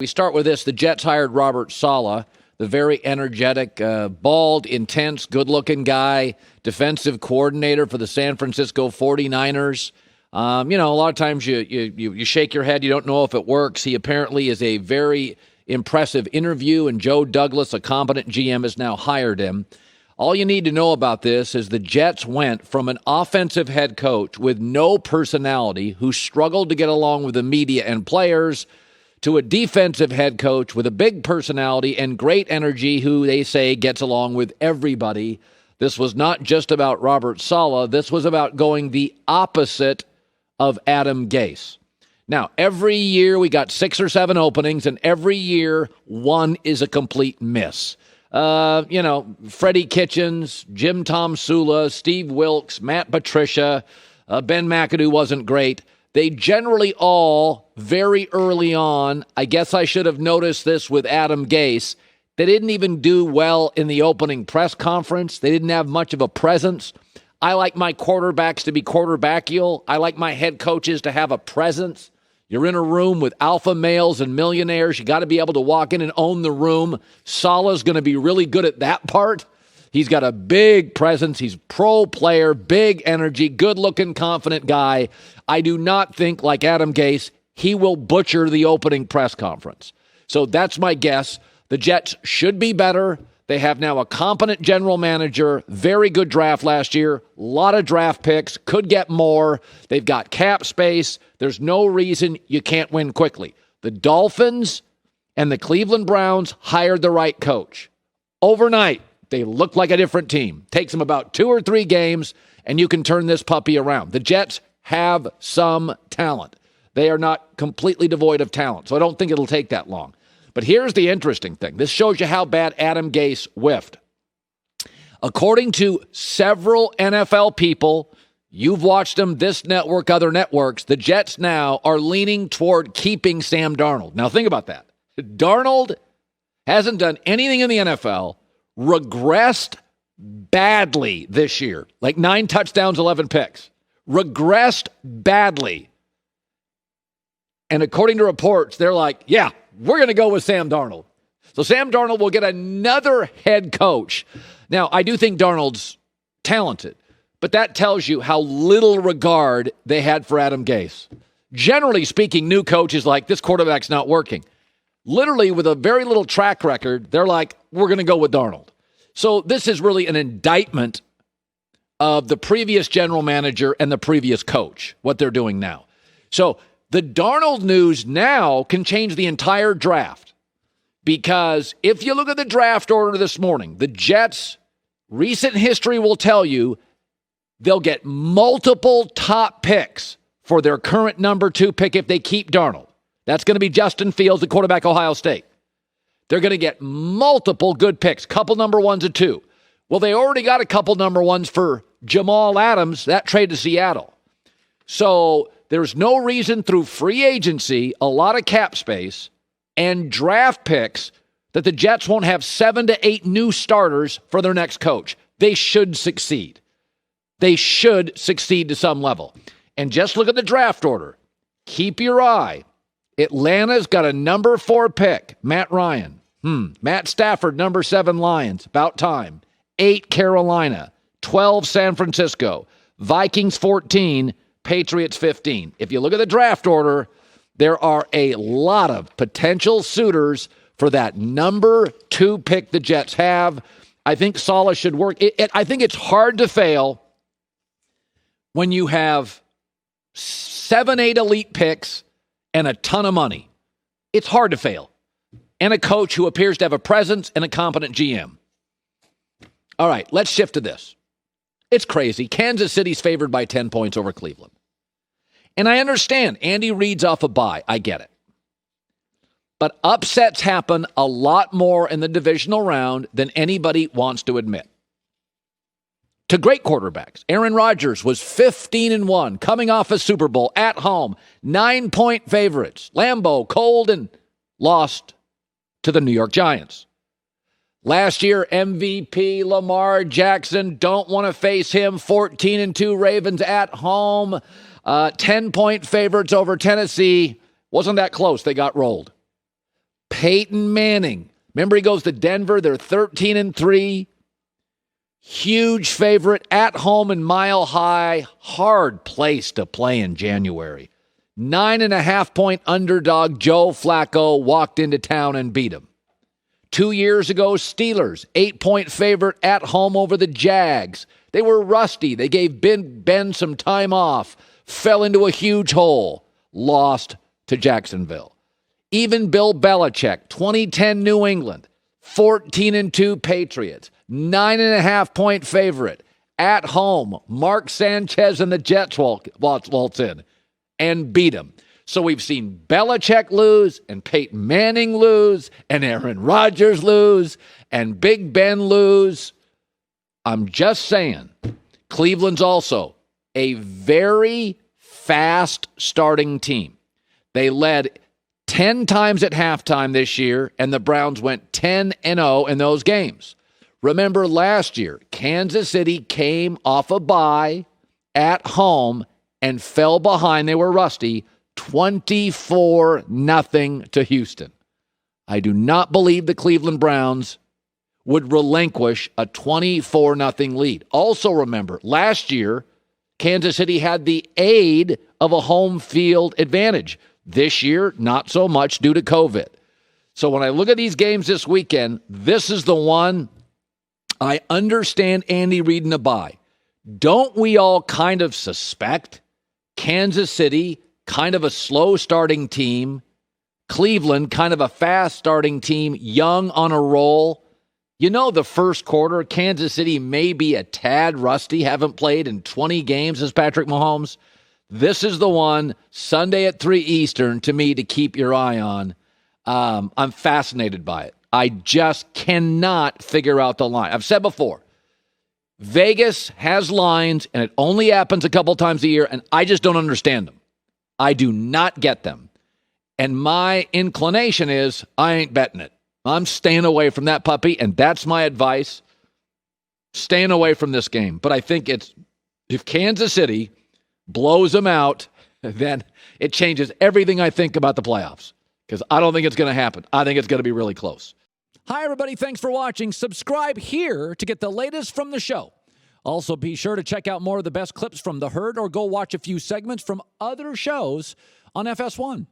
We start with this. The Jets hired Robert Saleh, the very energetic, bald, intense, good-looking guy, defensive coordinator for the San Francisco 49ers. A lot of times you shake your head. You don't know if it works. He apparently is a very impressive interview, and Joe Douglas, a competent GM, has now hired him. All you need to know about this is the Jets went from an offensive head coach with no personality who struggled to get along with the media and players to a defensive head coach with a big personality and great energy who they say gets along with everybody. This was not just about Robert Saleh. This was about going the opposite of Adam Gase. Now, every year we got 6 or 7 openings, and every year one is a complete miss. Freddie Kitchens, Jim Tom Sula, Steve Wilkes, Matt Patricia, Ben McAdoo wasn't great. They generally all, very early on, I guess I should have noticed this with Adam Gase, they didn't even do well in the opening press conference. They didn't have much of a presence. I like my quarterbacks to be quarterbackial. I like my head coaches to have a presence. You're in a room with alpha males and millionaires. You got to be able to walk in and own the room. Saleh's going to be really good at that part. He's got a big presence. He's a pro player, big energy, good-looking, confident guy. I do not think, like Adam Gase, he will butcher the opening press conference. So that's my guess. The Jets should be better. They have now a competent general manager, very good draft last year, a lot of draft picks, could get more. They've got cap space. There's no reason you can't win quickly. The Dolphins and the Cleveland Browns hired the right coach. Overnight, they look like a different team. Takes them about 2 or 3 games, and you can turn this puppy around. The Jets have some talent. They are not completely devoid of talent, so I don't think it'll take that long. But here's the interesting thing. This shows you how bad Adam Gase whiffed. According to several NFL people, you've watched them, this network, other networks, the Jets now are leaning toward keeping Sam Darnold. Now think about that. Darnold hasn't done anything in the NFL, regressed badly this year, like 9 touchdowns, 11 picks. Regressed badly. And according to reports, they're like, yeah, we're going to go with Sam Darnold. So Sam Darnold will get another head coach. Now, I do think Darnold's talented, but that tells you how little regard they had for Adam Gase. Generally speaking, new coaches like, this quarterback's not working. Literally, with a very little track record, they're like, we're going to go with Darnold. So this is really an indictment of the previous general manager and the previous coach, what they're doing now. So the Darnold news now can change the entire draft, because if you look at the draft order this morning, the Jets' recent history will tell you they'll get multiple top picks for their current number 2 pick if they keep Darnold. That's going to be Justin Fields, the quarterback, Ohio State. They're going to get multiple good picks, couple number 1s and 2. Well, they already got a couple number 1s for Jamal Adams, that trade to Seattle. So there's no reason through free agency, a lot of cap space, and draft picks that the Jets won't have 7 to 8 new starters for their next coach. They should succeed. They should succeed to some level. And just look at the draft order. Keep your eye. Atlanta's got a number 4 pick, Matt Ryan. Matt Stafford, number 7 Lions, about time. 8 Carolina, 12 San Francisco, Vikings 14, Patriots 15. If you look at the draft order, there are a lot of potential suitors for that number 2 pick the Jets have. I think Saleh should work. I think it's hard to fail when you have 7, 8 elite picks and a ton of money. It's hard to fail. And a coach who appears to have a presence and a competent GM. All right, let's shift to this. It's crazy. Kansas City's favored by 10 points over Cleveland. And I understand Andy Reid's off a bye. I get it. But upsets happen a lot more in the divisional round than anybody wants to admit. To great quarterbacks. Aaron Rodgers was 15-1, coming off a Super Bowl at home. 9-point favorites. Lambeau, cold, and lost to the New York Giants. Last year, MVP Lamar Jackson, don't want to face him. 14-2 Ravens at home. 10-point favorites over Tennessee. Wasn't that close. They got rolled. Peyton Manning. Remember, he goes to Denver. They're 13-3. Huge favorite at home in Mile High. Hard place to play in January. 9.5-point underdog Joe Flacco walked into town and beat him. 2 years ago, Steelers, 8-point favorite at home over the Jags. They were rusty. They gave Ben some time off. Fell into a huge hole. Lost to Jacksonville. Even Bill Belichick, 2010 New England, 14-2 Patriots, 9.5-point favorite. At home, Mark Sanchez and the Jets waltz in and beat him. So we've seen Belichick lose and Peyton Manning lose and Aaron Rodgers lose and Big Ben lose. I'm just saying, Cleveland's also a very fast starting team. They led 10 times at halftime this year, and the Browns went 10-0 in those games. Remember last year, Kansas City came off a bye at home and fell behind. They were rusty, 24-0 to Houston. I do not believe the Cleveland Browns would relinquish a 24-0 lead. Also remember, last year, Kansas City had the aid of a home field advantage. This year, not so much due to COVID. So when I look at these games this weekend, this is the one I understand Andy Reid in a bye. Don't we all kind of suspect Kansas City, kind of a slow starting team, Cleveland, kind of a fast starting team, young on a roll? You know, the first quarter, Kansas City may be a tad rusty, haven't played in 20 games as Patrick Mahomes. This is the one, Sunday at 3 Eastern, to me, to keep your eye on. I'm fascinated by it. I just cannot figure out the line. I've said before, Vegas has lines, and it only happens a couple times a year, and I just don't understand them. I do not get them. And my inclination is I ain't betting it. I'm staying away from that puppy, and that's my advice. Staying away from this game. But I think if Kansas City blows them out, then it changes everything I think about the playoffs. Because I don't think it's going to happen. I think it's going to be really close. Hi, everybody. Thanks for watching. Subscribe here to get the latest from the show. Also, be sure to check out more of the best clips from The Herd or go watch a few segments from other shows on FS1.